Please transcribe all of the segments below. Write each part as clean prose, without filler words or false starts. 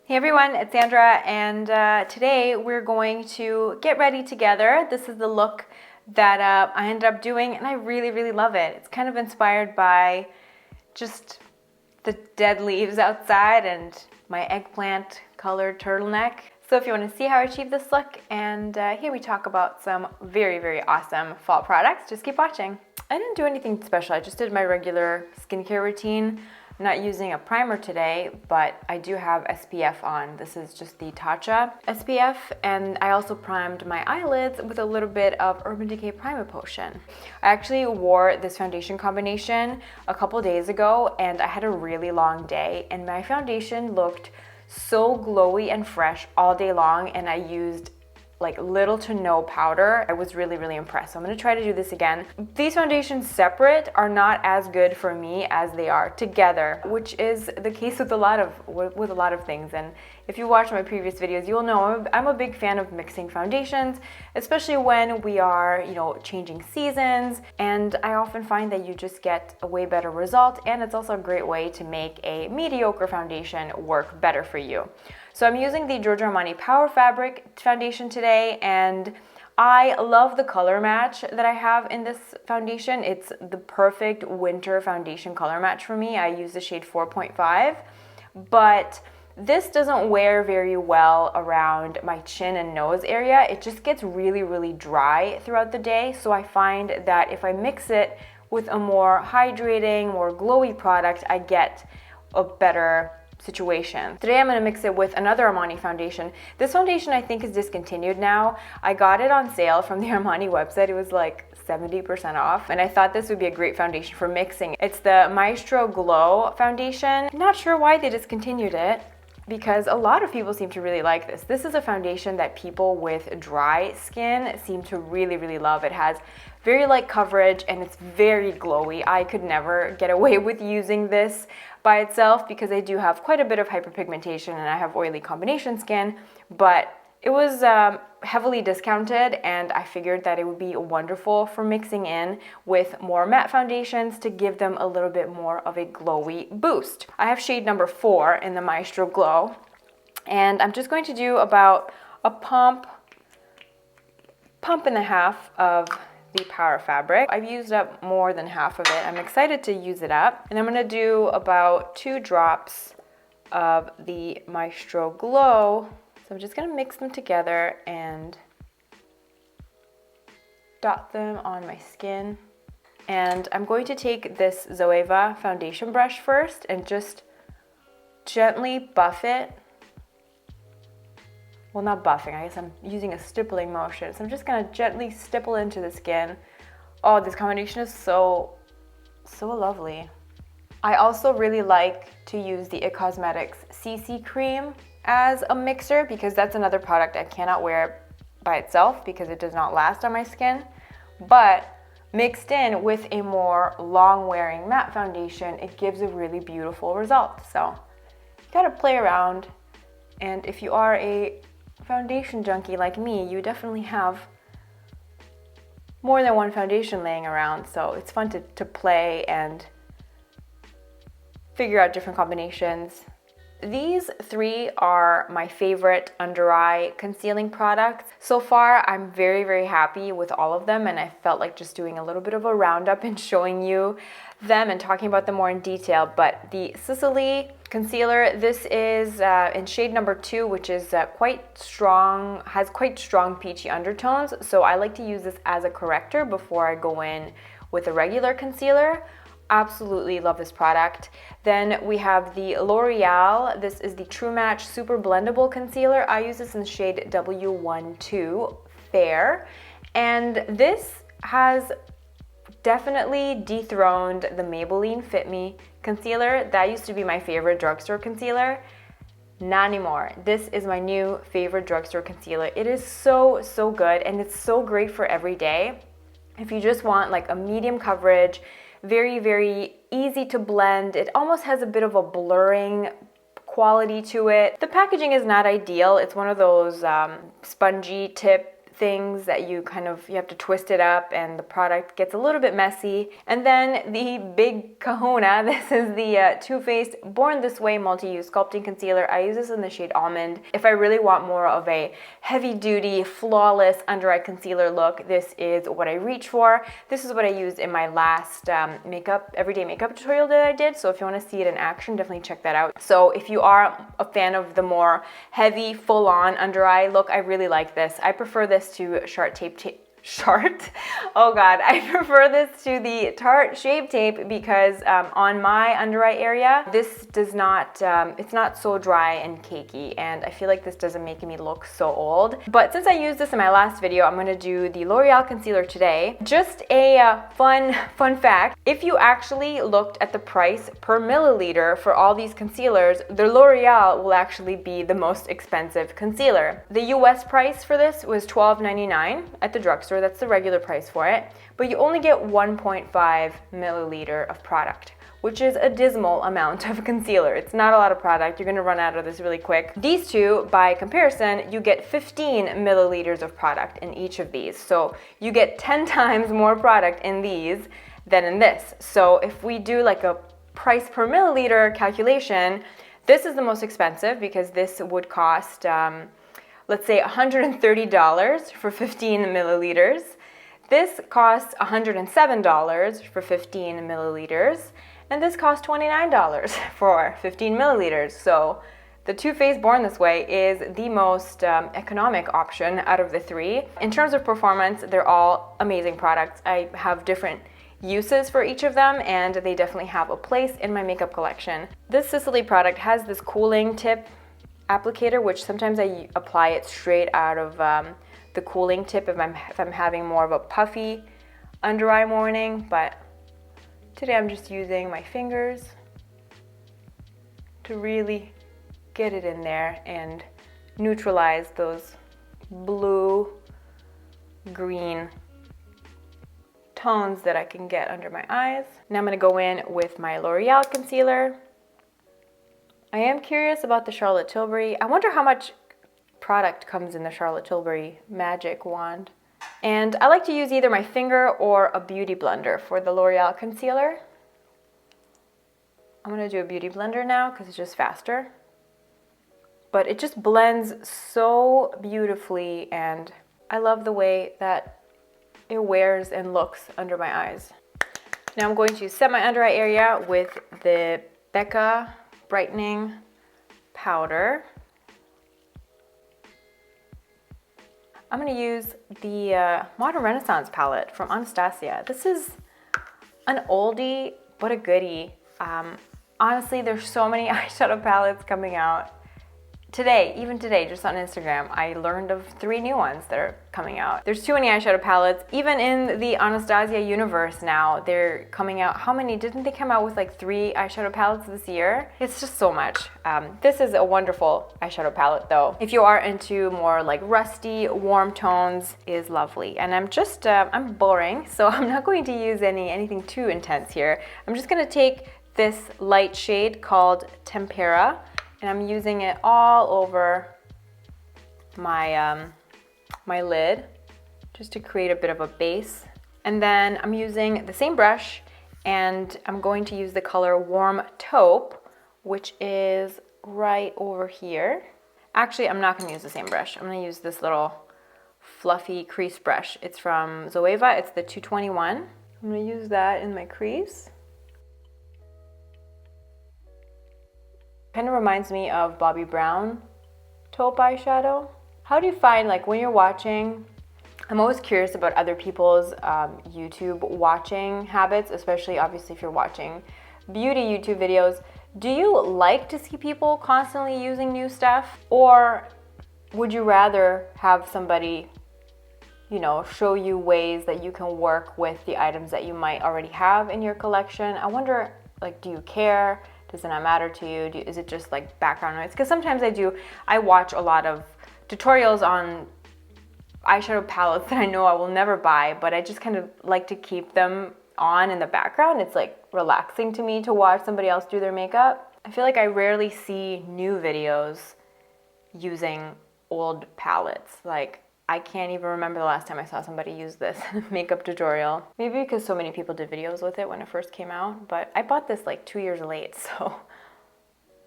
Hey everyone, it's Sandra, and today we're going to get ready together. This is the look that I ended up doing, and I really love it. It's kind of inspired by just the dead leaves outside and my eggplant colored turtleneck. So if you want to see how I achieved this look, and here we talk about some very awesome fall products, just keep watching. I didn't do anything special. I just did my regular skincare routine. I'm not using a primer today, but I do have SPF on. This is just the Tatcha SPF, and I also primed my eyelids with a little bit of Urban Decay Primer Potion. I actually wore this foundation combination a couple days ago, and I had a really long day, and my foundation looked so glowy and fresh all day long, and I used like little to no powder. I was really impressed. So I'm gonna try to do this again. These foundations separate are not as good for me as they are together, which is the case with a lot of things. And if you watch my previous videos, you'll know I'm a big fan of mixing foundations, especially when we are, changing seasons. And I often find that you just get a way better result, and it's also a great way to make a mediocre foundation work better for you. So I'm using the Giorgio Armani Power Fabric foundation today, and I love the color match that I have in this foundation. It's the perfect winter foundation color match for me. I use the shade 4.5, but this doesn't wear very well around my chin and nose area. It just gets really dry throughout the day. So I find that if I mix it with a more hydrating, more glowy product, I get a better situation. Today I'm going to mix it with another Armani foundation. This foundation I think is discontinued now. I got it on sale from the Armani website. It was like 70% off, and I thought this would be a great foundation for mixing. It's the Maestro Glow foundation. Not sure why they discontinued it, because a lot of people seem to really like this. This is a foundation that people with dry skin seem to really love. It has very light coverage and it's very glowy. I could never get away with using this by itself because I do have quite a bit of hyperpigmentation and I have oily combination skin, but it was heavily discounted, and I figured that it would be wonderful for mixing in with more matte foundations to give them a little bit more of a glowy boost. I have shade number 4 in the Maestro Glow, and I'm just going to do about a pump and a half of the Power Fabric. I've used up more than half of it. I'm excited to use it up, and I'm going to do about 2 drops of the Maestro Glow. So I'm just going to mix them together and dot them on my skin. And I'm going to take this Zoeva foundation brush first and just gently buff it. Well, not buffing, I guess I'm using a stippling motion. So I'm just going to gently stipple into the skin. Oh, this combination is so lovely. I also really like to use the It Cosmetics CC Cream as a mixer, because that's another product I cannot wear by itself because it does not last on my skin, but mixed in with a more long wearing matte foundation, it gives a really beautiful result. So you gotta play around, and if you are a foundation junkie like me, you definitely have more than one foundation laying around, so it's fun to play and figure out different combinations. These 3 are my favorite under eye concealing products. So far, I'm very happy with all of them, and I felt like just doing a little bit of a roundup and showing you them and talking about them more in detail. But the Sisley concealer, this is in shade number 2, which is quite strong, has quite strong peachy undertones. So I like to use this as a corrector before I go in with a regular concealer. Absolutely love this product. Then we have the L'Oreal. This is the True Match Super Blendable Concealer. I use this in the shade W12 Fair. And this has definitely dethroned the Maybelline Fit Me concealer. That used to be my favorite drugstore concealer. Not anymore. This is my new favorite drugstore concealer. It is so good, and it's so great for every day. If you just want like a medium coverage, very easy to blend. It almost has a bit of a blurring quality to it. The packaging is not ideal. It's one of those spongy tip things that you have to twist it up and the product gets a little bit messy. And then the big kahuna, this is the Too Faced Born This Way Multi-Use Sculpting Concealer. I use this in the shade Almond. If I really want more of a heavy-duty, flawless under-eye concealer look, this is what I reach for. This is what I used in my last everyday makeup tutorial that I did, so if you want to see it in action, definitely check that out. So if you are a fan of the more heavy, full-on under-eye look, I really like this. I prefer this to I prefer this to the Tarte Shape Tape because on my under eye area, this does not, it's not so dry and cakey, and I feel like this doesn't make me look so old. But since I used this in my last video, I'm going to do the L'Oreal concealer today. Just a fun fact, if you actually looked at the price per milliliter for all these concealers, the L'Oreal will actually be the most expensive concealer. The US price for this was $12.99 at the drugstore. That's the regular price for it, but you only get 1.5 milliliter of product, which is a dismal amount of concealer. It's not a lot of product. You're gonna run out of this really quick. These two, by comparison, you get 15 milliliters of product in each of these. So you get 10 times more product in these than in this. So if we do like a price per milliliter calculation, this is the most expensive because this would cost let's say $130 for 15 milliliters. This costs $107 for 15 milliliters. And this costs $29 for 15 milliliters. So the Too Faced Born This Way is the most economic option out of the three. In terms of performance, they're all amazing products. I have different uses for each of them, and they definitely have a place in my makeup collection. This Sisley product has this cooling tip applicator, which sometimes I apply it straight out of the cooling tip if I'm having more of a puffy under eye morning, but today I'm just using my fingers to really get it in there and neutralize those blue green tones that I can get under my eyes. Now I'm going to go in with my L'Oreal concealer. I am curious about the Charlotte Tilbury. I wonder how much product comes in the Charlotte Tilbury magic wand. And I like to use either my finger or a beauty blender for the L'Oreal concealer. I'm going to do a beauty blender now because it's just faster. But it just blends so beautifully, and I love the way that it wears and looks under my eyes. Now I'm going to set my under eye area with the Becca Brightening powder. I'm going to use the Modern Renaissance palette from Anastasia. This is an oldie, but a goodie. Honestly, there's so many eyeshadow palettes coming out. Even today, just on Instagram, I learned of 3 new ones that are coming out. There's too many eyeshadow palettes. Even in the Anastasia universe now, they're coming out. How many? Didn't they come out with like 3 eyeshadow palettes this year? It's just so much. This is a wonderful eyeshadow palette though. If you are into more like rusty, warm tones, it is lovely. And I'm just, I'm boring, so I'm not going to use anything too intense here. I'm just gonna take this light shade called Tempera, and I'm using it all over my, my lid just to create a bit of a base. And then I'm using the same brush, and I'm going to use the color Warm Taupe, which is right over here. Actually, I'm not going to use the same brush. I'm going to use this little fluffy crease brush. It's from Zoeva. It's the 221. I'm going to use that in my crease. Kind of reminds me of Bobbi Brown taupe eyeshadow. How do you find, like, when you're watching, I'm always curious about other people's YouTube watching habits, especially obviously if you're watching beauty YouTube videos. Do you like to see people constantly using new stuff, or would you rather have somebody, you know, show you ways that you can work with the items that you might already have in your collection? I wonder, like, do you care? Does it not matter to you? Is it just like background noise? Because sometimes I watch a lot of tutorials on eyeshadow palettes that I know I will never buy, but I just kind of like to keep them on in the background. It's like relaxing to me to watch somebody else do their makeup. I feel like I rarely see new videos using old palettes. Like, I can't even remember the last time I saw somebody use this makeup tutorial. Maybe because so many people did videos with it when it first came out, but I bought this like 2 years late, so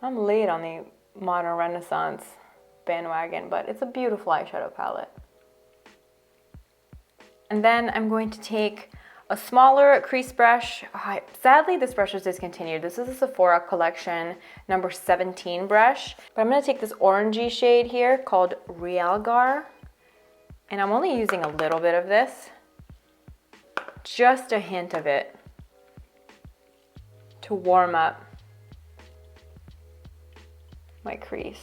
I'm late on the modern renaissance bandwagon, but it's a beautiful eyeshadow palette. And then I'm going to take a smaller crease brush. Sadly, this brush is discontinued. This is a Sephora collection number 17 brush, but I'm gonna take this orangey shade here called Realgar. And I'm only using a little bit of this, just a hint of it, to warm up my crease.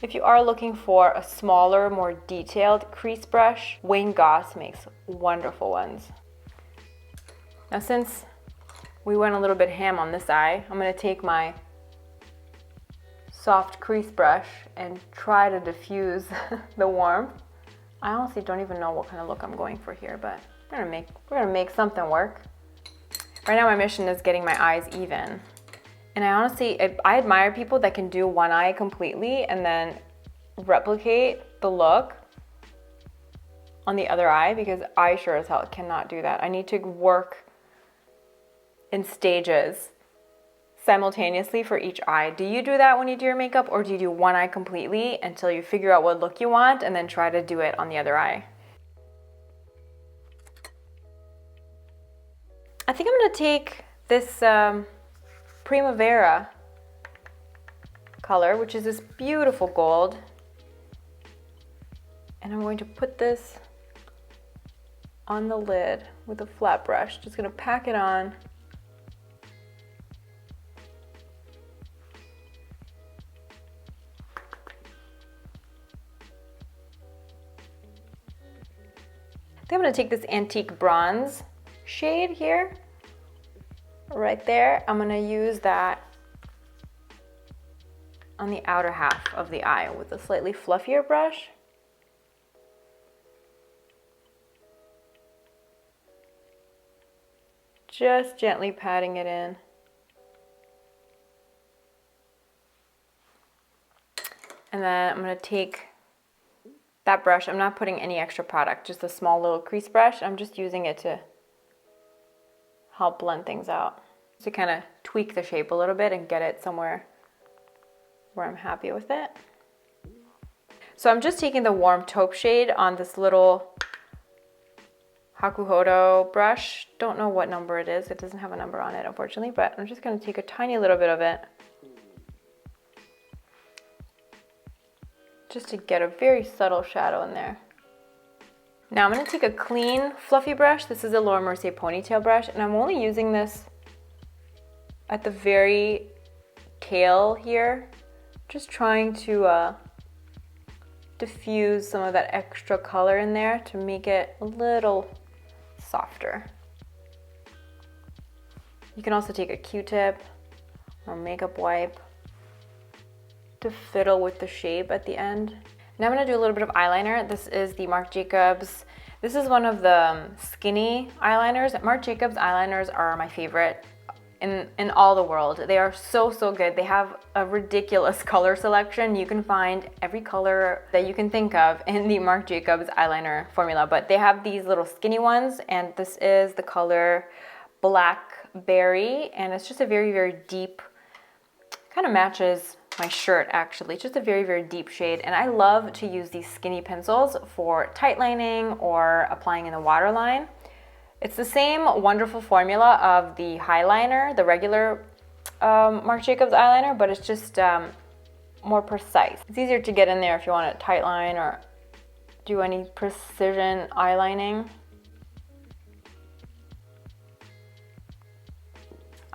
If you are looking for a smaller, more detailed crease brush, Wayne Goss makes wonderful ones. Now since we went a little bit ham on this eye, I'm gonna take my soft crease brush and try to diffuse the warmth. I honestly don't even know what kind of look I'm going for here, but we're gonna make something work. Right now my mission is getting my eyes even. And I admire people that can do one eye completely and then replicate the look on the other eye, because I sure as hell cannot do that. I need to work in stages simultaneously for each eye. Do you do that when you do your makeup, or do you do one eye completely until you figure out what look you want and then try to do it on the other eye? I think I'm gonna take this Primavera color, which is this beautiful gold, and I'm going to put this on the lid with a flat brush. Just gonna pack it on. I'm gonna take this antique bronze shade here, right there. I'm gonna use that on the outer half of the eye with a slightly fluffier brush. Just gently patting it in. And then I'm gonna take that brush. I'm not putting any extra product, just a small little crease brush. I'm just using it to help blend things out, to kind of tweak the shape a little bit and get it somewhere where I'm happy with it. So I'm just taking the warm taupe shade on this little Hakuhodo brush. Don't know what number it is. It doesn't have a number on it, unfortunately, but I'm just going to take a tiny little bit of it just to get a very subtle shadow in there. Now I'm going to take a clean, fluffy brush. This is a Laura Mercier ponytail brush, and I'm only using this at the very tail here, just trying to diffuse some of that extra color in there to make it a little softer. You can also take a Q-tip or makeup wipe to fiddle with the shape at the end. Now I'm gonna do a little bit of eyeliner. This is the Marc Jacobs. This is one of the skinny eyeliners. Marc Jacobs eyeliners are my favorite in all the world. They are so good. They have a ridiculous color selection. You can find every color that you can think of in the Marc Jacobs eyeliner formula, but they have these little skinny ones, and this is the color Blackberry, and it's just a very deep, kind of matches my shirt actually. It's just a very deep shade, and I love to use these skinny pencils for tight lining or applying in the waterline. It's the same wonderful formula of the highliner, the regular Marc Jacobs eyeliner, but it's just more precise. It's easier to get in there if you want to tight line or do any precision eyelining.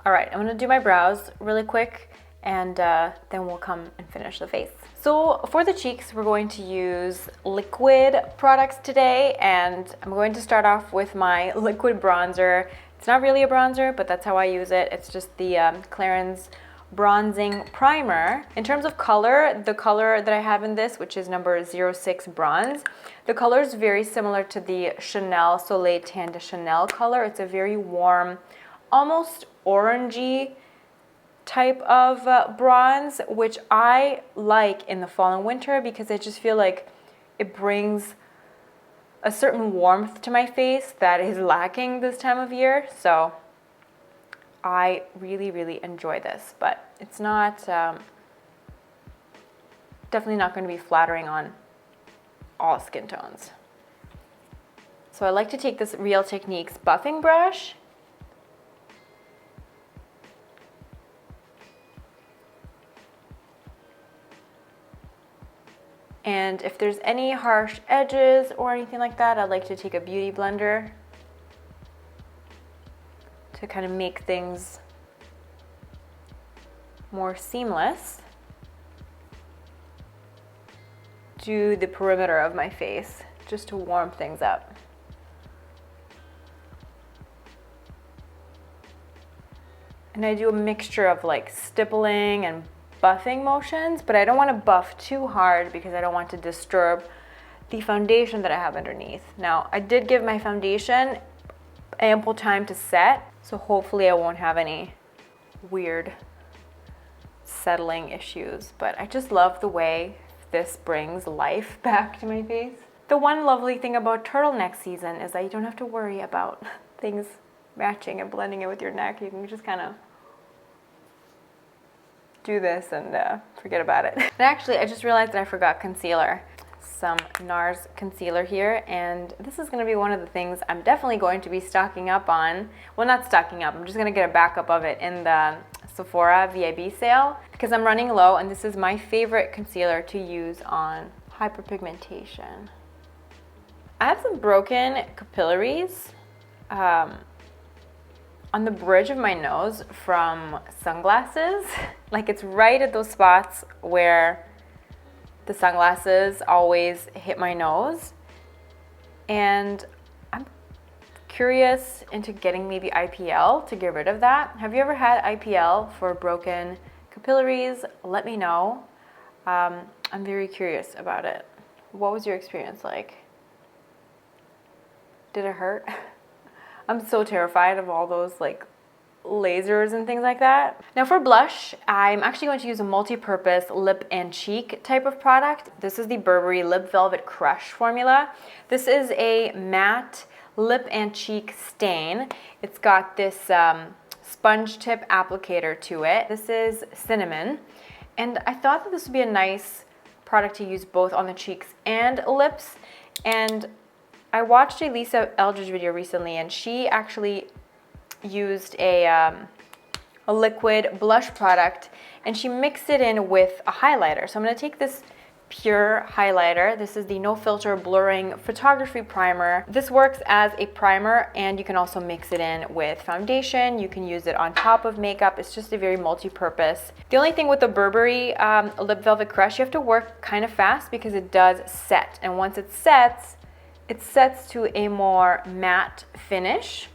All right, I'm gonna do my brows really quick, and then we'll come and finish the face. So for the cheeks, we're going to use liquid products today, and I'm going to start off with my liquid bronzer. It's not really a bronzer, but that's how I use it. It's just the Clarins Bronzing Primer. In terms of color, the color that I have in this, which is number 06 Bronze, the color is very similar to the Chanel Soleil Tan de Chanel color. It's a very warm, almost orangey type of bronze, which I like in the fall and winter because I just feel like it brings a certain warmth to my face that is lacking this time of year. So I really, really enjoy this, but it's not, definitely not going to be flattering on all skin tones. So I like to take this Real Techniques buffing brush and if there's any harsh edges or anything like that, I like to take a beauty blender to kind of make things more seamless to the perimeter of my face, just to warm things up. And I do a mixture of like stippling and buffing motions, but I don't want to buff too hard because I don't want to disturb the foundation that I have underneath. Now, I did give my foundation ample time to set, so hopefully I won't have any weird settling issues, but I just love the way this brings life back to my face. The one lovely thing about turtleneck season is that you don't have to worry about things matching and blending it with your neck. You can just kind of do this and forget about it. And actually, I just realized that I forgot concealer. Some NARS concealer here, and this is going to be one of the things I'm definitely going to be stocking up on. Well, not stocking up, I'm just going to get a backup of it in the Sephora VIB sale because I'm running low, and this is my favorite concealer to use on hyperpigmentation. I have some broken capillaries on the bridge of my nose from sunglasses. Like, it's right at those spots where the sunglasses always hit my nose, and I'm curious into getting maybe IPL to get rid of that. Have you ever had IPL for broken capillaries? Let me know. I'm very curious about it. What was your experience like? Did it hurt? I'm so terrified of all those like lasers and things like that. Now for blush, I'm actually going to use a multi-purpose lip and cheek type of product. This is the Burberry Lip Velvet Crush formula. This is a matte lip and cheek stain. It's got this sponge tip applicator to it. This is cinnamon, and I thought that this would be a nice product to use both on the cheeks and lips. And I watched a Lisa Eldridge video recently, and she actually used a liquid blush product, and she mixed it in with a highlighter. So I'm going to take this pure highlighter. This is the No Filter Blurring Photography Primer. This works as a primer, and you can also mix it in with foundation. You can use it on top of makeup. It's just a very multi-purpose. The only thing with the Burberry Lip Velvet Crush, you have to work kind of fast because it does set. And once it sets to a more matte finish,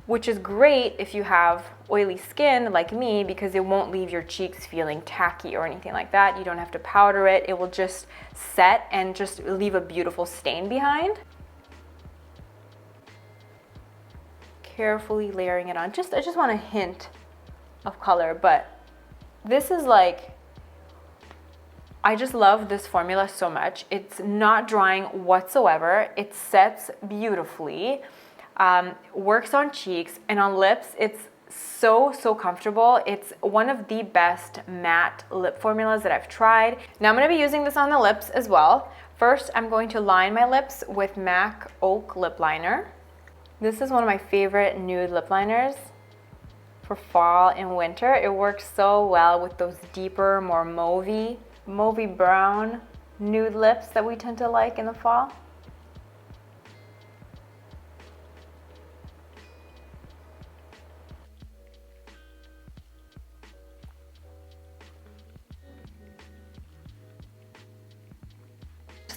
which is great if you have oily skin like me because it won't leave your cheeks feeling tacky or anything like that. You don't have to powder it. It will just set and just leave a beautiful stain behind. Carefully layering it on. I just want a hint of color, but this is like, I just love this formula so much. It's not drying whatsoever. It sets beautifully. Works on cheeks, and on lips it's so comfortable. It's one of the best matte lip formulas that I've tried. Now I'm going to be using this on the lips as well. First, I'm going to line my lips with MAC Oak Lip Liner. This is one of my favorite nude lip liners for fall and winter. It works so well with those deeper, more mauvey brown nude lips that we tend to like in the fall.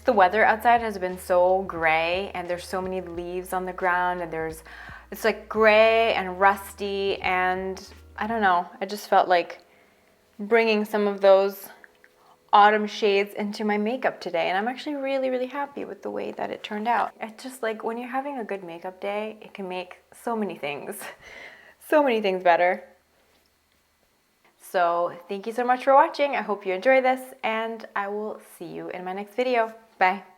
The weather outside has been so gray, and there's so many leaves on the ground, and it's like gray and rusty, and I don't know, I just felt like bringing some of those autumn shades into my makeup today, and I'm actually really happy with the way that it turned out. It's just like when you're having a good makeup day, it can make so many things better. So thank you so much for watching. I hope you enjoy this, and I will see you in my next video. Bye.